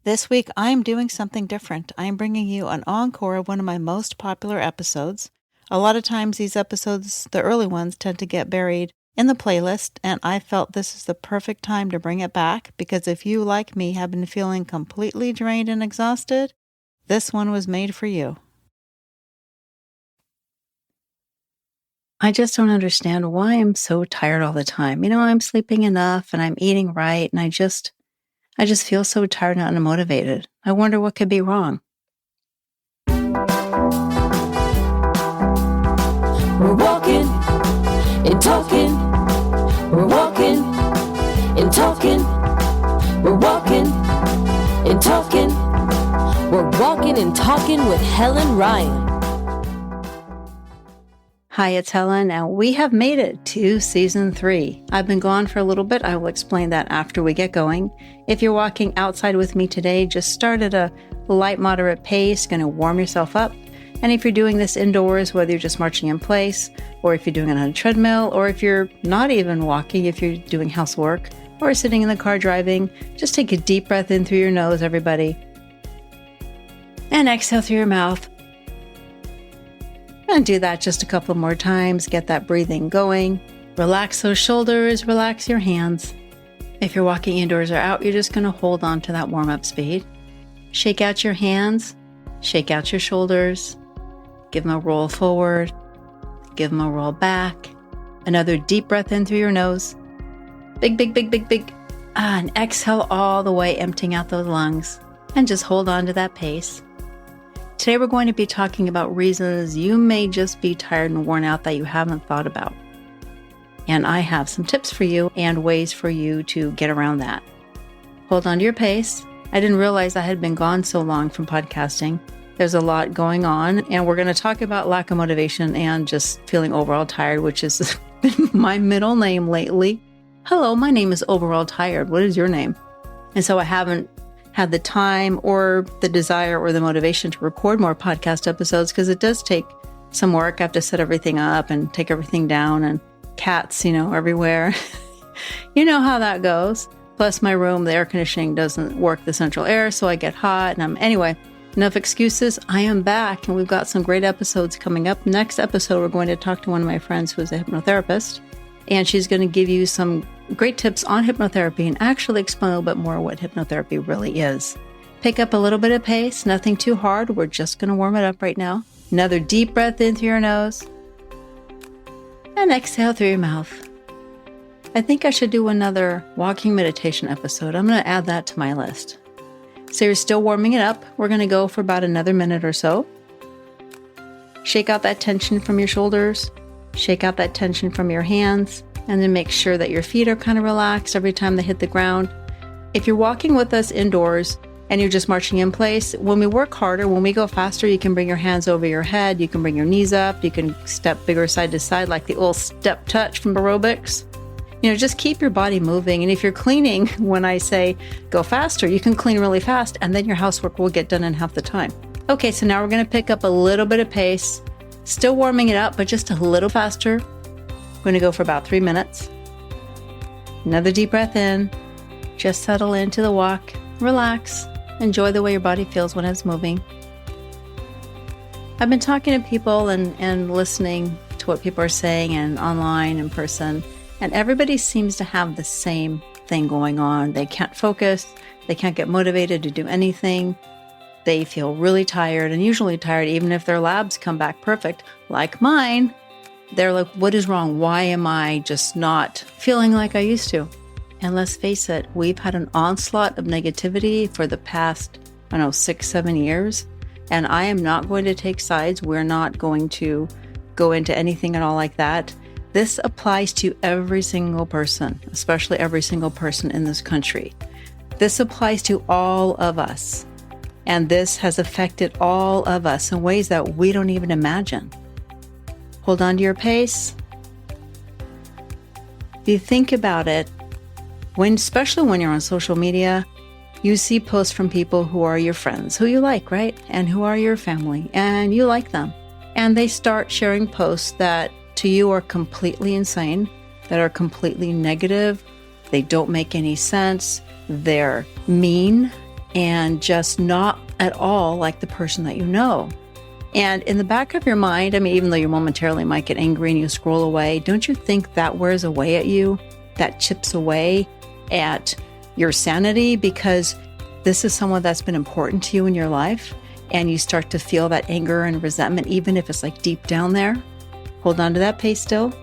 This week, I'm doing something different. I'm bringing you an encore of one of my most popular episodes. A lot of times these episodes, the early ones, tend to get buried in the playlist, and I felt this is the perfect time to bring it back because if you, like me, have been feeling completely drained and exhausted, this one was made for you. I just don't understand why I'm so tired all the time. I'm sleeping enough and I'm eating right, and I just feel so tired and unmotivated. I wonder what could be wrong. We're walking and talking. We're walking and talking. We're walking and talking. We're walking and talking with Helen Ryan. Hi, it's Helen, and we have made it to Season 3. I've been gone for a little bit. I will explain that after we get going. If you're walking outside with me today, just start at a light, moderate pace, going to warm yourself up. And if you're doing this indoors, whether you're just marching in place, or if you're doing it on a treadmill, or if you're not even walking, if you're doing housework, or sitting in the car driving, just take a deep breath in through your nose, everybody. And exhale through your mouth. And do that just a couple more times. Get that breathing going. Relax those shoulders, relax your hands. If you're walking indoors or out, you're just going to hold on to that warm-up speed. Shake out your hands, shake out your shoulders, give them a roll forward, give them a roll back. Another deep breath in through your nose. Big, big, big, big, big. And exhale all the way, emptying out those lungs. And just hold on to that pace. Today we're going to be talking about reasons you may just be tired and worn out that you haven't thought about. And I have some tips for you and ways for you to get around that. Hold on to your pace. I didn't realize I had been gone so long from podcasting. There's a lot going on, and we're going to talk about lack of motivation and just feeling overall tired, which has been my middle name lately. Hello, my name is Overall Tired. What is your name? And so I haven't had the time or the desire or the motivation to record more podcast episodes because it does take some work. I have to set everything up and take everything down, and cats, everywhere. You know how that goes. Plus my room, the air conditioning doesn't work the central air, so I get hot. And anyway, enough excuses. I am back, and we've got some great episodes coming up. Next episode, we're going to talk to one of my friends who is a hypnotherapist, and she's going to give you some great tips on hypnotherapy and actually explain a little bit more what hypnotherapy really is. Pick up a little bit of pace, nothing too hard. We're just going to warm it up right now. Another deep breath in through your nose and exhale through your mouth. I think I should do another walking meditation episode. I'm going to add that to my list. So you're still warming it up. We're going to go for about another minute or so. Shake out that tension from your shoulders. Shake out that tension from your hands. And then make sure that your feet are kind of relaxed every time they hit the ground. If you're walking with us indoors and you're just marching in place, when we work harder, when we go faster, you can bring your hands over your head. You can bring your knees up. You can step bigger side to side like the old step touch from aerobics. Just keep your body moving. And if you're cleaning, when I say go faster, you can clean really fast and then your housework will get done in half the time. Okay, so now we're going to pick up a little bit of pace. Still warming it up, but just a little faster. I'm going to go for about 3 minutes. Another deep breath in. Just settle into the walk. Relax. Enjoy the way your body feels when it's moving. I've been talking to people and listening to what people are saying and online, in person, and everybody seems to have the same thing going on. They can't focus. They can't get motivated to do anything. They feel really tired, and usually tired even if their labs come back perfect, like mine. They're like, what is wrong? Why am I just not feeling like I used to? And let's face it, we've had an onslaught of negativity for the past, 6-7 years. And I am not going to take sides. We're not going to go into anything at all like that. This applies to every single person, especially every single person in this country. This applies to all of us. And this has affected all of us in ways that we don't even imagine. Hold on to your pace. If you think about it, especially when you're on social media, you see posts from people who are your friends, who you like, right? And who are your family, and you like them. And they start sharing posts that to you are completely insane, that are completely negative. They don't make any sense. They're mean. and just not at all like the person that you know. And in the back of your mind, I mean, even though you momentarily might get angry and you scroll away, don't you think that wears away at you? That chips away at your sanity, because this is someone that's been important to you in your life, and you start to feel that anger and resentment, even if it's like deep down there. Hold on to that pace still.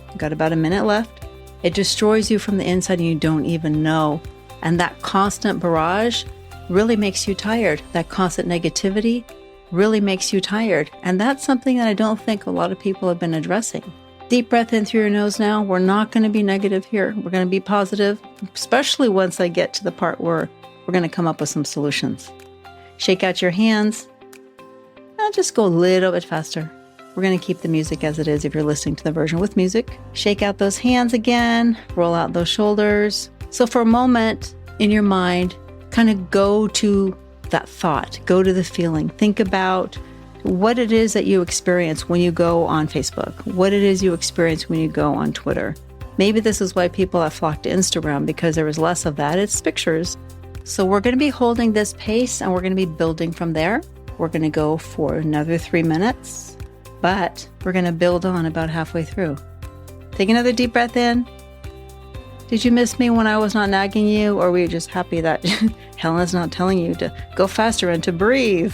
You've got about a minute left. It destroys you from the inside and you don't even know. And that constant barrage really makes you tired. That constant negativity really makes you tired. And that's something that I don't think a lot of people have been addressing. Deep breath in through your nose now. We're not going to be negative here. We're going to be positive, especially once I get to the part where we're going to come up with some solutions. Shake out your hands. Now just go a little bit faster. We're going to keep the music as it is if you're listening to the version with music. Shake out those hands again. Roll out those shoulders. So for a moment in your mind, kind of go to that thought, go to the feeling. Think about what it is that you experience when you go on Facebook, what it is you experience when you go on Twitter. Maybe this is why people have flocked to Instagram, because there was less of that. It's pictures. So we're going to be holding this pace and we're going to be building from there. We're going to go for another 3 minutes, but we're going to build on about halfway through. Take another deep breath in. Did you miss me when I was not nagging you, or were you just happy that Helen's not telling you to go faster and to breathe?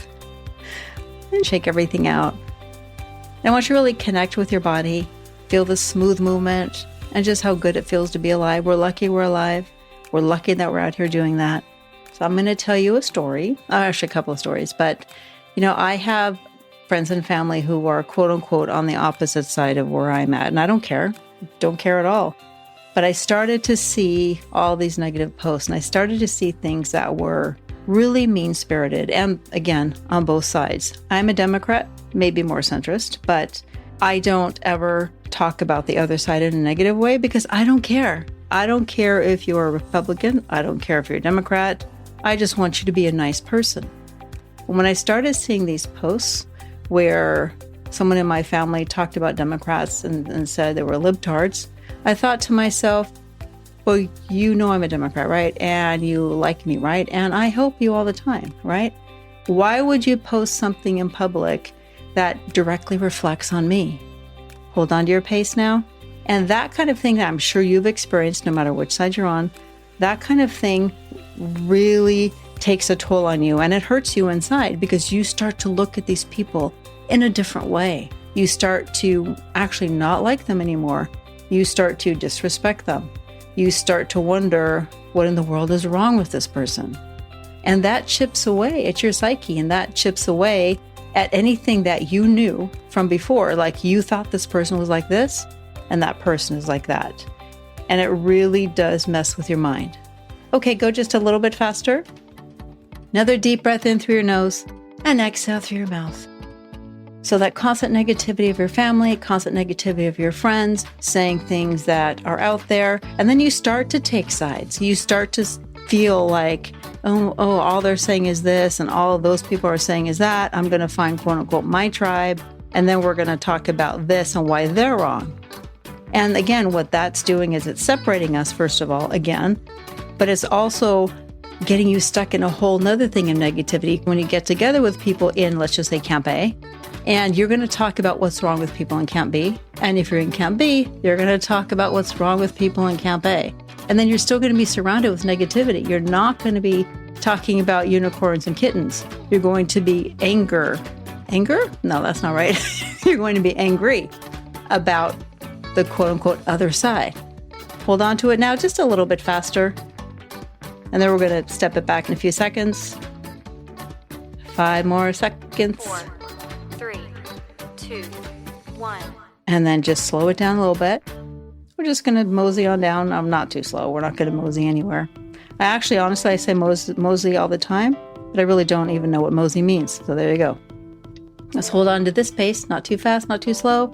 And shake everything out. I want you to really connect with your body, feel the smooth movement, and just how good it feels to be alive. We're lucky we're alive. We're lucky that we're out here doing that. So I'm going to tell you a story, actually a couple of stories, but I have friends and family who are quote unquote on the opposite side of where I'm at, and I don't care at all. But I started to see all these negative posts, and I started to see things that were really mean-spirited, and again, on both sides. I'm a Democrat, maybe more centrist, but I don't ever talk about the other side in a negative way because I don't care. I don't care if you're a Republican. I don't care if you're a Democrat. I just want you to be a nice person. When I started seeing these posts where someone in my family talked about Democrats and said they were libtards, I thought to myself, well, I'm a Democrat, right? And you like me, right? And I help you all the time, right? Why would you post something in public that directly reflects on me? Hold on to your pace now. And that kind of thing that I'm sure you've experienced, no matter which side you're on, that kind of thing really takes a toll on you, and it hurts you inside because you start to look at these people in a different way. You start to actually not like them anymore. You start to disrespect them. You start to wonder what in the world is wrong with this person. And that chips away at your psyche, and that chips away at anything that you knew from before. Like you thought this person was like this, and that person is like that. And it really does mess with your mind. Okay, go just a little bit faster. Another deep breath in through your nose and exhale through your mouth. So that constant negativity of your family, constant negativity of your friends, saying things that are out there, and then you start to take sides. You start to feel like, oh, all they're saying is this, and all of those people are saying is that. I'm going to find, quote unquote, my tribe, and then we're going to talk about this and why they're wrong. And again, what that's doing is it's separating us, first of all, again, but it's also getting you stuck in a whole nother thing of negativity when you get together with people in, let's just say, Camp A. And you're going to talk about what's wrong with people in Camp B. And if you're in Camp B, you're going to talk about what's wrong with people in Camp A. And then you're still going to be surrounded with negativity. You're not going to be talking about unicorns and kittens. You're going to be Anger? No, that's not right. You're going to be angry about the quote-unquote other side. Hold on to it now just a little bit faster. And then we're going to step it back in a few seconds. 5 more seconds. 4, 3, 2, 1. And then just slow it down a little bit. We're just going to mosey on down. I'm not too slow. We're not going to mosey anywhere. Honestly, I say mosey all the time, but I really don't even know what mosey means. So there you go. Let's hold on to this pace. Not too fast, not too slow.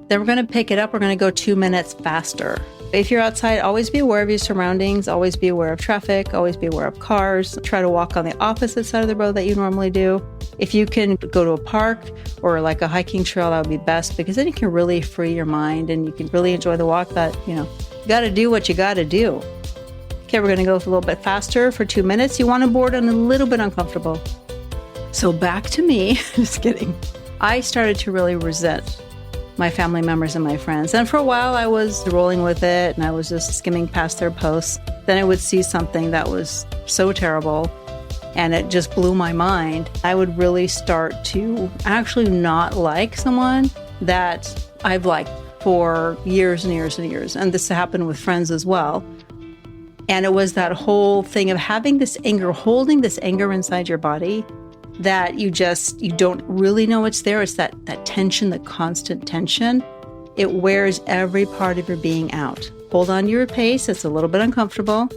Then we're going to pick it up. We're going to go 2 minutes faster. If you're outside, always be aware of your surroundings. Always be aware of traffic. Always be aware of cars. Try to walk on the opposite side of the road that you normally do. If you can go to a park or like a hiking trail, that would be best, because then you can really free your mind and you can really enjoy the walk. That, you got to do what you got to do. Okay, we're going to go a little bit faster for 2 minutes. You want to board and a little bit uncomfortable. So back to me. Just kidding. I started to really resent my family members and my friends. And for a while, I was rolling with it and I was just skimming past their posts. Then I would see something that was so terrible and it just blew my mind. I would really start to actually not like someone that I've liked for years and years and years. And this happened with friends as well. And it was that whole thing of having this anger, holding this anger inside your body that you don't really know it's there. It's that tension, the constant tension. It wears every part of your being out. Hold on to your pace. It's a little bit uncomfortable.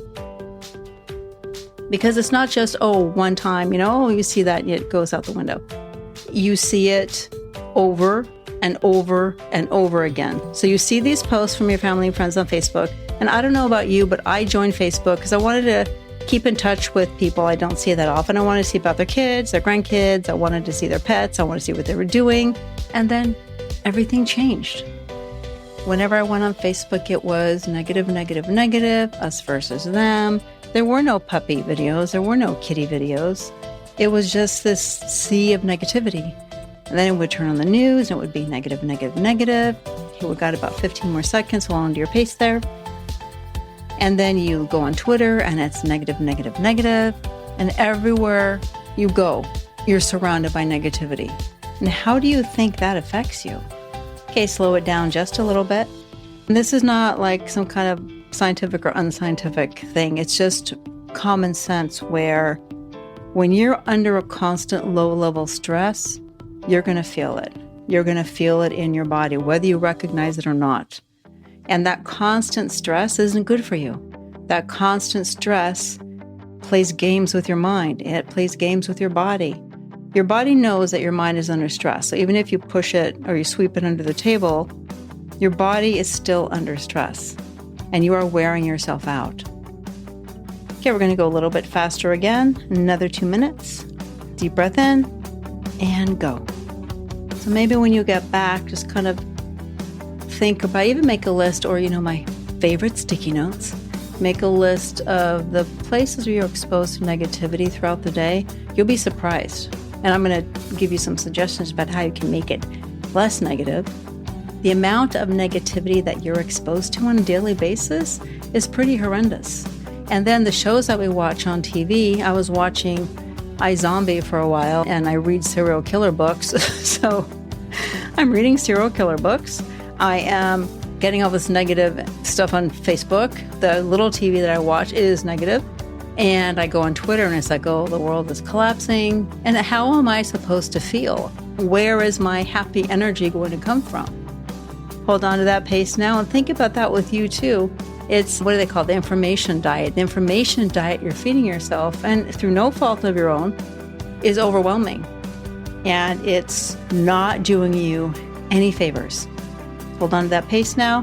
Because it's not just, one time, you see that and it goes out the window. You see it over and over and over again. So you see these posts from your family and friends on Facebook. And I don't know about you, but I joined Facebook because I wanted to keep in touch with people I don't see that often. I wanted to see about their kids, their grandkids. I wanted to see their pets. I wanted to see what they were doing. And then everything changed. Whenever I went on Facebook, it was negative, negative, negative, us versus them. There were no puppy videos. There were no kitty videos. It was just this sea of negativity. And then it would turn on the news and it would be negative, negative, negative. You got about 15 more seconds. Hold on to your pace there. And then you go on Twitter and it's negative, negative, negative. And everywhere you go, you're surrounded by negativity. And how do you think that affects you? Okay, slow it down just a little bit. And this is not like some kind of scientific or unscientific thing. It's just common sense where when you're under a constant low-level stress, you're going to feel it. You're going to feel it in your body, whether you recognize it or not. And that constant stress isn't good for you. That constant stress plays games with your mind. It plays games with your body. Your body knows that your mind is under stress. So even if you push it or you sweep it under the table, your body is still under stress and you are wearing yourself out. Okay, we're going to go a little bit faster again. Another 2 minutes. Deep breath in and go. So maybe when you get back, just kind of think about, even make a list, or my favorite sticky notes, make a list of the places where you're exposed to negativity throughout the day. You'll be surprised. And I'm going to give you some suggestions about how you can make it less negative. The amount of negativity that you're exposed to on a daily basis is pretty horrendous. And then the shows that we watch on TV, I was watching iZombie for a while and I read serial killer books. So I'm reading serial killer books. I am getting all this negative stuff on Facebook. The little TV that I watch is negative. And I go on Twitter and it's like, the world is collapsing. And how am I supposed to feel? Where is my happy energy going to come from? Hold on to that pace now and think about that with you too. It's, what do they call it? The information diet. The information diet you're feeding yourself, and through no fault of your own, is overwhelming. And it's not doing you any favors. Hold on to that pace now.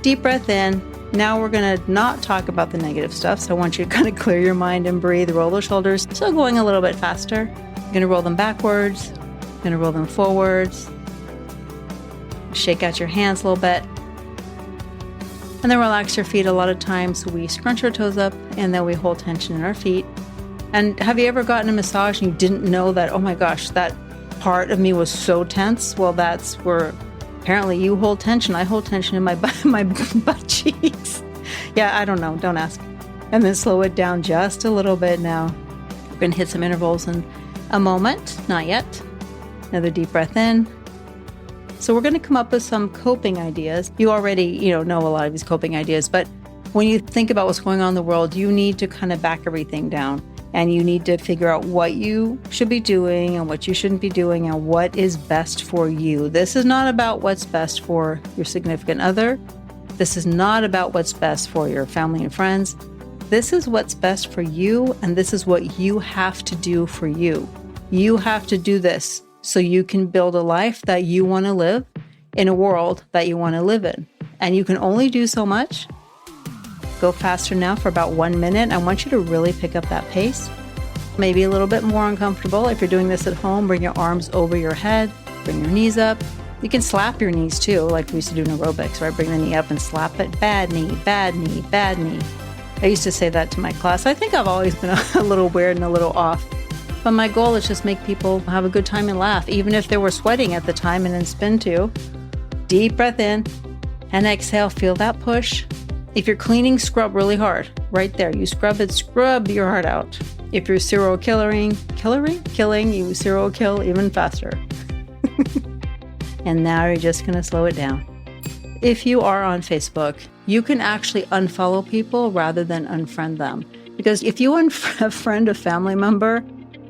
Deep breath in. Now we're going to not talk about the negative stuff. So I want you to kind of clear your mind and breathe, roll those shoulders. So going a little bit faster. You're going to roll them backwards. You're going to roll them forwards. Shake out your hands a little bit. And then relax your feet. A lot of times we scrunch our toes up and then we hold tension in our feet. And have you ever gotten a massage and you didn't know that, oh my gosh, that part of me was so tense? Well, that's where apparently you hold tension. I hold tension in my butt cheeks. Yeah, I don't know. Don't ask. And then slow it down just a little bit now. We're going to hit some intervals in a moment. Not yet. Another deep breath in. So we're going to come up with some coping ideas. You already, know a lot of these coping ideas, but when you think about what's going on in the world, you need to kind of back everything down. And you need to figure out what you should be doing and what you shouldn't be doing and what is best for you. This is not about what's best for your significant other. This is not about what's best for your family and friends. This is what's best for you, and this is what you have to do for you. You have to do this so you can build a life that you want to live in a world that you want to live in. And you can only do so much. Go faster now for about 1 minute. I want you to really pick up that pace. Maybe a little bit more uncomfortable. If you're doing this at home, bring your arms over your head, bring your knees up. You can slap your knees too, like we used to do in aerobics, right? Bring the knee up and slap it. Bad knee, bad knee, bad knee. I used to say that to my class. I think I've always been a little weird and a little off. But my goal is just make people have a good time and laugh, even if they were sweating at the time. And then spin 2. Deep breath in and exhale. Feel that push. If you're cleaning, scrub really hard. Right there. You scrub it, scrub your heart out. If you're serial killing, you serial kill even faster. And now you're just going to slow it down. If you are on Facebook, you can actually unfollow people rather than unfriend them. Because if you unfriend a family member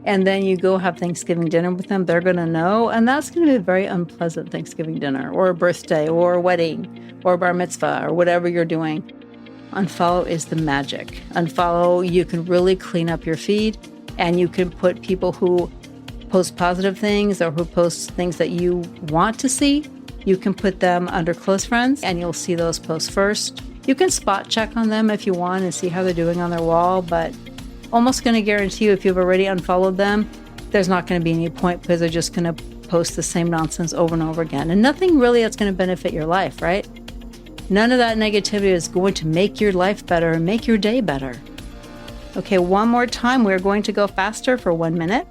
and then you go have Thanksgiving dinner with them, they're going to know. And that's going to be a very unpleasant Thanksgiving dinner or a birthday or a wedding or a bar mitzvah or whatever you're doing. Unfollow is the magic. Unfollow, you can really clean up your feed, and you can put people who post positive things or who post things that you want to see. You can put them under close friends and you'll see those posts first. You can spot check on them if you want and see how they're doing on their wall, but almost going to guarantee you if you've already unfollowed them, there's not going to be any point because they're just going to post the same nonsense over and over again. And nothing really that's going to benefit your life, right? None of that negativity is going to make your life better and make your day better. Okay, one more time. We're going to go faster for 1 minute.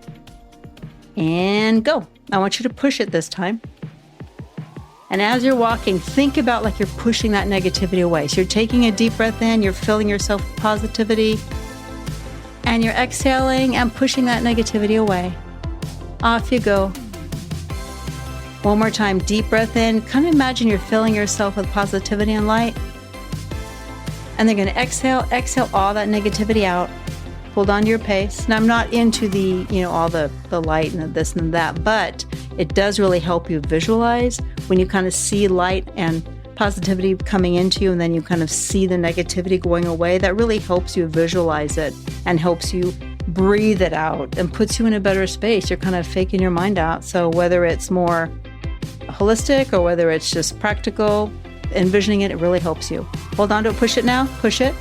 And go. I want you to push it this time. And as you're walking, think about like you're pushing that negativity away. So you're taking a deep breath in, you're filling yourself with positivity, and you're exhaling and pushing that negativity away. Off you go. One more time, deep breath in. Kind of imagine you're filling yourself with positivity and light. And then going to exhale all that negativity out. Hold on to your pace. Now, I'm not into the, all the light and this and that, but it does really help you visualize when you kind of see light and positivity coming into you, and then you kind of see the negativity going away. That really helps you visualize it and helps you breathe it out and puts you in a better space. You're kind of faking your mind out. So whether it's more holistic or whether it's just practical, envisioning it, it really helps you. Hold on to it. Push it now. Push it.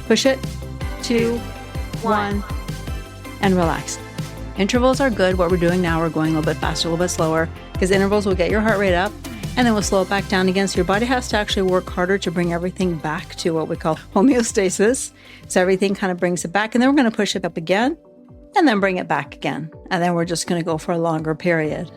Push it. 2, 1, and relax. Intervals are good. What we're doing now, we're going a little bit faster, a little bit slower, because intervals will get your heart rate up and then we'll slow it back down again. So your body has to actually work harder to bring everything back to what we call homeostasis. So everything kind of brings it back, and then we're going to push it up again and then bring it back again. And then we're just going to go for a longer period.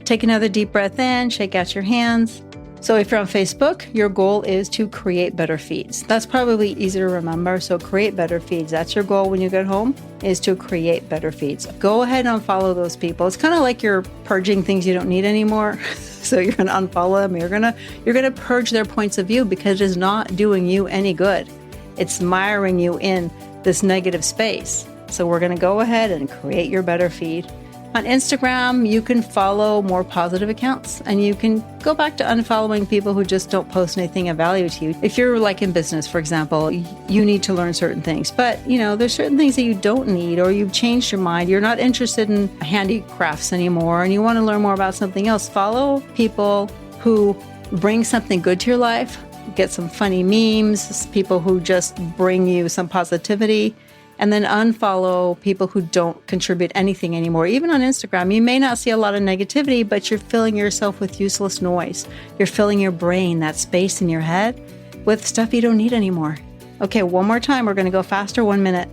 Take another deep breath in, shake out your hands. So if you're on Facebook, your goal is to create better feeds. That's probably easy to remember. So create better feeds. That's your goal when you get home, is to create better feeds. Go ahead and unfollow those people. It's kind of like you're purging things you don't need anymore. So you're going to unfollow them. You're going to purge their points of view because it is not doing you any good. It's miring you in this negative space. So we're going to go ahead and create your better feed. On Instagram, you can follow more positive accounts, and you can go back to unfollowing people who just don't post anything of value to you. If you're like in business, for example, you need to learn certain things, but there's certain things that you don't need, or you've changed your mind. You're not interested in handicrafts anymore, and you want to learn more about something else. Follow people who bring something good to your life. Get some funny memes, people who just bring you some positivity. And then unfollow people who don't contribute anything anymore. Even on Instagram, you may not see a lot of negativity, but you're filling yourself with useless noise. You're filling your brain, that space in your head, with stuff you don't need anymore. Okay, one more time. We're going to go faster, 1 minute.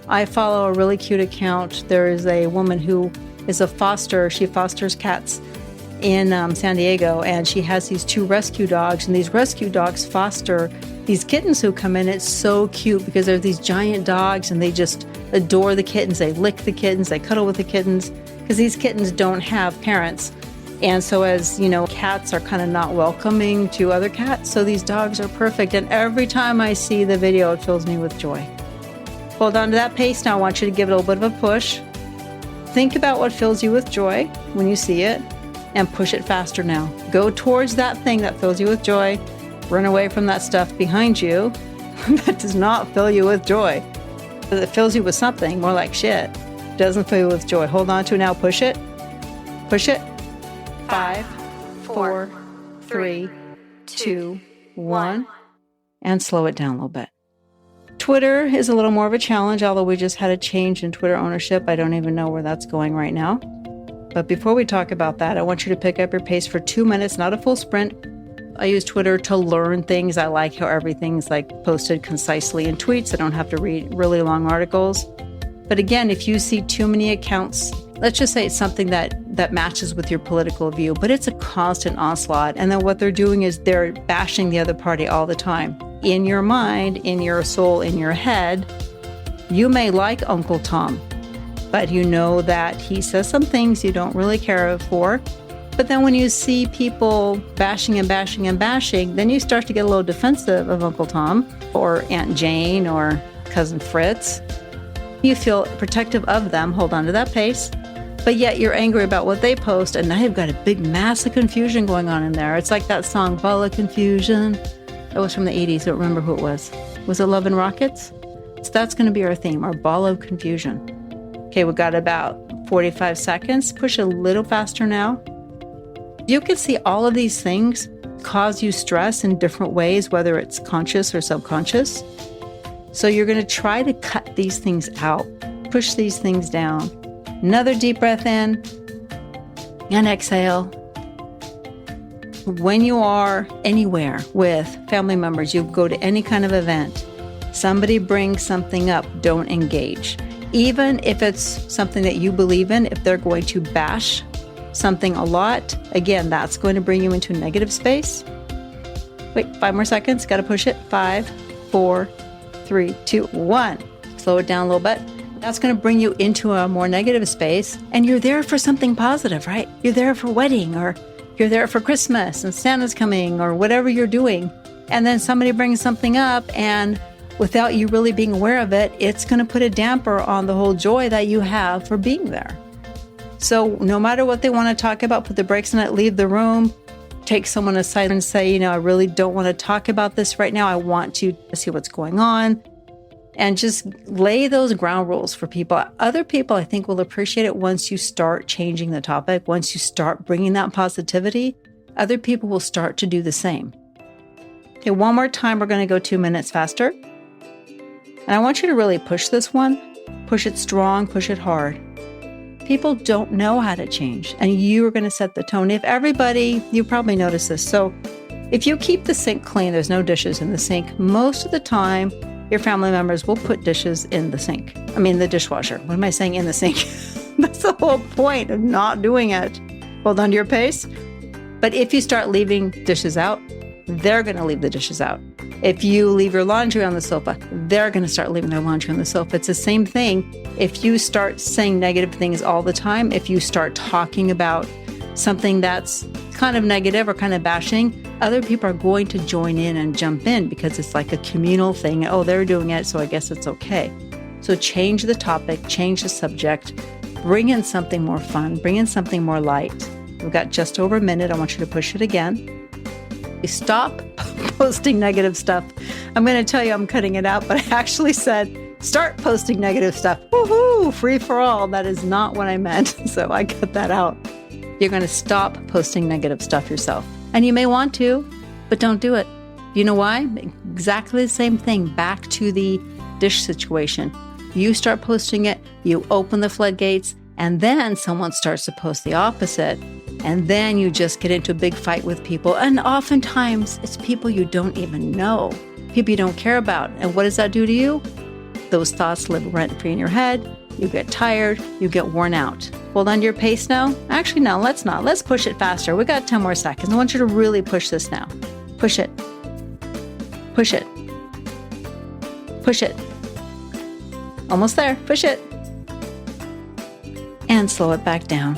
I follow a really cute account. There is a woman who is a foster. She fosters cats in San Diego, and she has these 2 rescue dogs, and these rescue dogs foster these kittens who come in. It's so cute because they're these giant dogs and they just adore the kittens. They lick the kittens, they cuddle with the kittens, because these kittens don't have parents. And so as cats are kind of not welcoming to other cats, so these dogs are perfect. And every time I see the video, it fills me with joy. Hold on to that pace. Now I want you to give it a little bit of a push. Think about what fills you with joy when you see it and push it faster now. Go towards that thing that fills you with joy. Run away from that stuff behind you that does not fill you with joy. It fills you with something more like shit. It doesn't fill you with joy. Hold on to it now. Push it. Push it. 5, 4, 3, 2, 1. And slow it down a little bit. Twitter is a little more of a challenge, although we just had a change in Twitter ownership. I don't even know where that's going right now. But before we talk about that, I want you to pick up your pace for 2 minutes, not a full sprint. I use Twitter to learn things. I like how everything's like posted concisely in tweets. I don't have to read really long articles. But again, if you see too many accounts, let's just say it's something that matches with your political view, but it's a constant onslaught. And then what they're doing is they're bashing the other party all the time. In your mind, in your soul, in your head, you may like Uncle Tom, but you know that he says some things you don't really care for. But then when you see people bashing and bashing and bashing, then you start to get a little defensive of Uncle Tom or Aunt Jane or Cousin Fritz. You feel protective of them, hold on to that pace, but yet you're angry about what they post, and now you've got a big mass of confusion going on in there. It's like that song, Ball of Confusion. That was from the 80s. I don't remember who it was. Was it Love and Rockets? So that's going to be our theme, our ball of confusion. Okay, we've got about 45 seconds. Push a little faster now. You can see all of these things cause you stress in different ways, whether it's conscious or subconscious. So you're going to try to cut these things out, push these things down. Another deep breath in and exhale. When you are anywhere with family members, you go to any kind of event, somebody brings something up, don't engage. Even if it's something that you believe in, if they're going to bash something a lot, again, that's going to bring you into negative space. Wait, 5 more seconds. Got to push it. 5, 4, 3, 2, 1. Slow it down a little bit. That's going to bring you into a more negative space. And you're there for something positive, right? You're there for a wedding, or you're there for Christmas and Santa's coming, or whatever you're doing. And then somebody brings something up, and without you really being aware of it, it's going to put a damper on the whole joy that you have for being there. So no matter what they want to talk about, put the brakes on it, leave the room, take someone aside and say, I really don't want to talk about this right now. I want to see what's going on. And just lay those ground rules for people. Other people, I think, will appreciate it once you start changing the topic. Once you start bringing that positivity, other people will start to do the same. Okay, one more time. We're going to go 2 minutes faster. And I want you to really push this one. Push it strong, push it hard. People don't know how to change, and you are going to set the tone. If everybody, you probably notice this. So if you keep the sink clean, there's no dishes in the sink, most of the time, your family members will put dishes in the sink. The dishwasher. What am I saying? In the sink. That's the whole point of not doing it. Hold on to your pace. But if you start leaving dishes out, they're going to leave the dishes out. If you leave your laundry on the sofa, they're going to start leaving their laundry on the sofa. It's the same thing. If you start saying negative things all the time, if you start talking about something that's kind of negative or kind of bashing, other people are going to join in and jump in because it's like a communal thing. Oh, they're doing it, so I guess it's okay. So change the topic, change the subject, bring in something more fun, bring in something more light. We've got just over a minute. I want you to push it again. Stop posting negative stuff. I'm going to tell you I'm cutting it out, but I actually said, start posting negative stuff. Woohoo! Free for all. That is not what I meant. So I cut that out. You're going to stop posting negative stuff yourself. And you may want to, but don't do it. You know why? Exactly the same thing. Back to the dish situation. You start posting it, you open the floodgates, and then someone starts to post the opposite. And then you just get into a big fight with people. And oftentimes it's people you don't even know, people you don't care about. And what does that do to you? Those thoughts live rent-free in your head. You get tired, you get worn out. Hold on to your pace now. Actually, no, let's not. Let's push it faster. We got 10 more seconds. I want you to really push this now. Push it. Push it. Push it. Almost there. Push it. And slow it back down.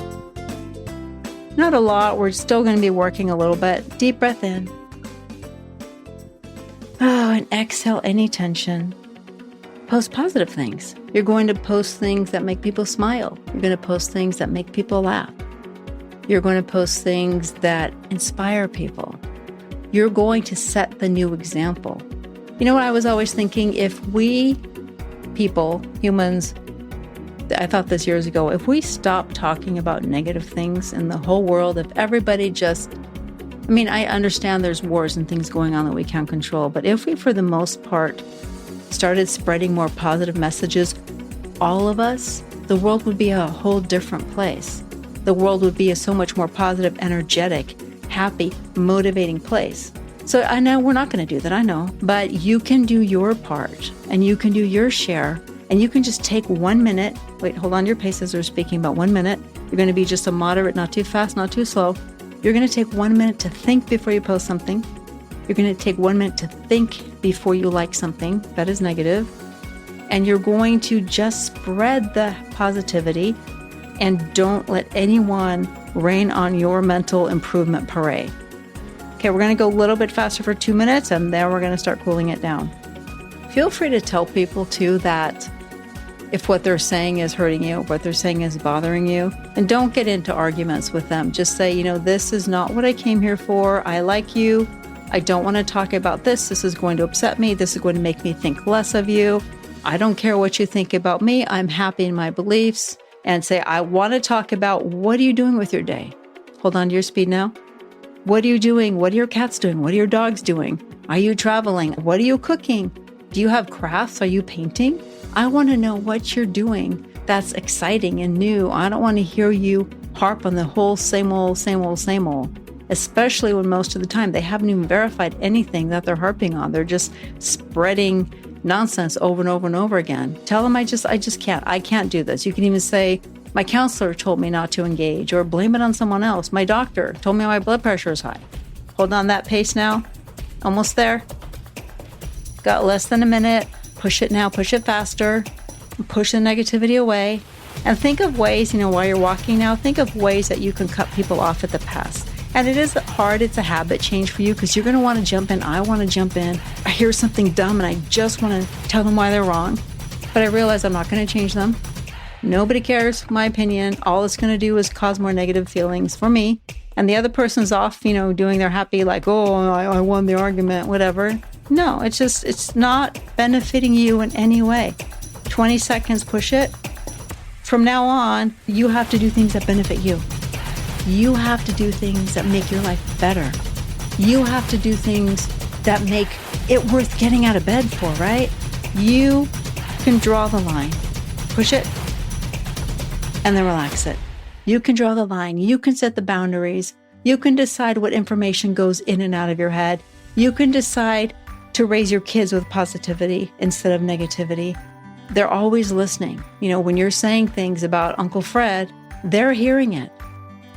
Not a lot. We're still going to be working a little bit. Deep breath in. Oh, and exhale any tension. Post positive things. You're going to post things that make people smile. You're going to post things that make people laugh. You're going to post things that inspire people. You're going to set the new example. You know what I was always thinking? If we people, humans, I thought this years ago, if we stop talking about negative things in the whole world, if everybody just, I understand there's wars and things going on that we can't control, but if we, for the most part, started spreading more positive messages, all of us, the world would be a whole different place. The world would be a so much more positive, energetic, happy, motivating place. So I know we're not going to do that, I know, but you can do your part and you can do your share, and you can just take 1 minute. Wait, hold on to your paces. We're speaking about 1 minute. You're going to be just a moderate, not too fast, not too slow. You're going to take 1 minute to think before you post something. You're going to take 1 minute to think before you like something that is negative. And you're going to just spread the positivity and don't let anyone rain on your mental improvement parade. Okay, we're going to go a little bit faster for 2 minutes, and then we're going to start cooling it down. Feel free to tell people too that if what they're saying is hurting you, what they're saying is bothering you, and don't get into arguments with them. Just say, this is not what I came here for. I like you. I don't want to talk about this. This is going to upset me. This is going to make me think less of you. I don't care what you think about me. I'm happy in my beliefs. And say, I want to talk about, what are you doing with your day? Hold on to your speed now. What are you doing? What are your cats doing? What are your dogs doing? Are you traveling? What are you cooking? Do you have crafts? Are you painting? I want to know what you're doing that's exciting and new. I don't want to hear you harp on the whole same old, especially when most of the time they haven't even verified anything that they're harping on. They're just spreading nonsense over and over and over again. Tell them I just can't. I can't do this. You can even say, my counselor told me not to engage, or blame it on someone else. My doctor told me my blood pressure is high. Hold on that pace now. Almost there. Got less than a minute. Push it now. Push it faster. Push the negativity away. And think of ways, while you're walking now, think of ways that you can cut people off at the pass. And it is hard. It's a habit change for you because you're going to want to jump in. I want to jump in. I hear something dumb and I just want to tell them why they're wrong. But I realize I'm not going to change them. Nobody cares, my opinion. All it's going to do is cause more negative feelings for me. And the other person's off, doing their happy, like, oh, I won the argument, whatever. No, it's not benefiting you in any way. 20 seconds, push it. From now on, you have to do things that benefit you. You have to do things that make your life better. You have to do things that make it worth getting out of bed for, right? You can draw the line. Push it, and then relax it. You can draw the line. You can set the boundaries. You can decide what information goes in and out of your head. You can decide to raise your kids with positivity instead of negativity. They're always listening. When you're saying things about Uncle Fred, they're hearing it.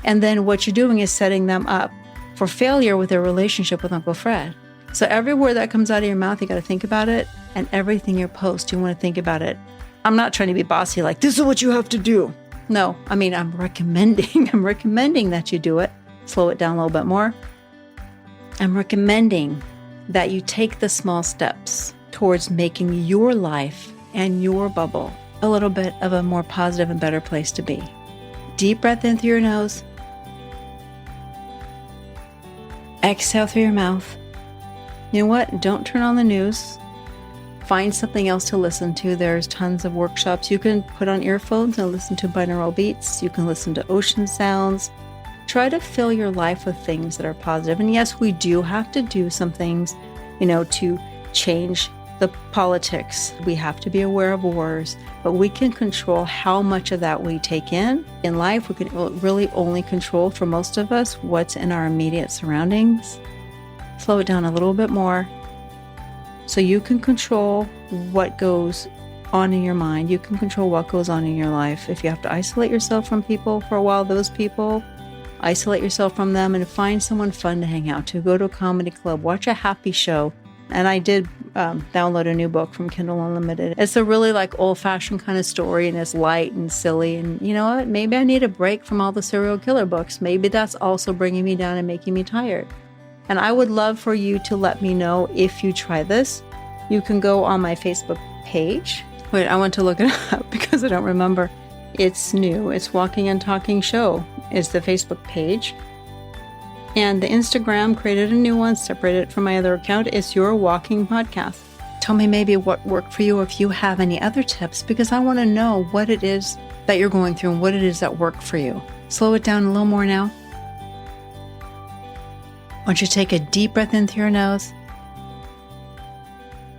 And then what you're doing is setting them up for failure with their relationship with Uncle Fred. So every word that comes out of your mouth, you got to think about it. And everything you post, you want to think about it. I'm not trying to be bossy, like, this is what you have to do. No, I'm recommending that you do it. Slow it down a little bit more. I'm recommending that you take the small steps towards making your life and your bubble a little bit of a more positive and better place to be. Deep breath in through your nose. Exhale through your mouth. You know what? Don't turn on the news. Find something else to listen to. There's tons of workshops. You can put on earphones and listen to binaural beats. You can listen to ocean sounds. Try to fill your life with things that are positive. And yes, we do have to do some things, to change the politics. We have to be aware of wars, but we can control how much of that we take in. In life, we can really only control, for most of us, what's in our immediate surroundings. Slow it down a little bit more so you can control what goes on in your mind. You can control what goes on in your life. If you have to isolate yourself from people for a while, those people, isolate yourself from them and find someone fun to hang out to. Go to a comedy club, watch a happy show. And I did download a new book from Kindle Unlimited. It's a really old-fashioned kind of story, and it's light and silly. And you know what? Maybe I need a break from all the serial killer books. Maybe that's also bringing me down and making me tired. And I would love for you to let me know if you try this. You can go on my Facebook page. Wait, I want to look it up because I don't remember. It's new. It's Walking and Talking Show is the Facebook page. And the Instagram, created a new one, separated it from my other account. It's Your Walking Podcast. Tell me maybe what worked for you, if you have any other tips, because I want to know what it is that you're going through and what it is that worked for you. Slow it down a little more now. I want you to take a deep breath in through your nose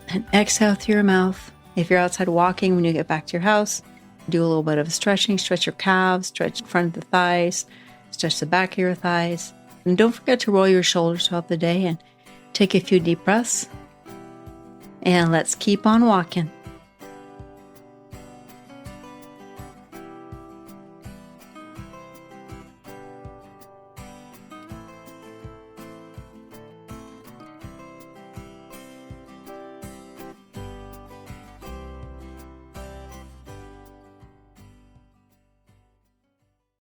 and exhale through your mouth. If you're outside walking, when you get back to your house, do a little bit of stretching. Stretch your calves, stretch the front of the thighs, stretch the back of your thighs. And don't forget to roll your shoulders throughout the day and take a few deep breaths. And let's keep on walking.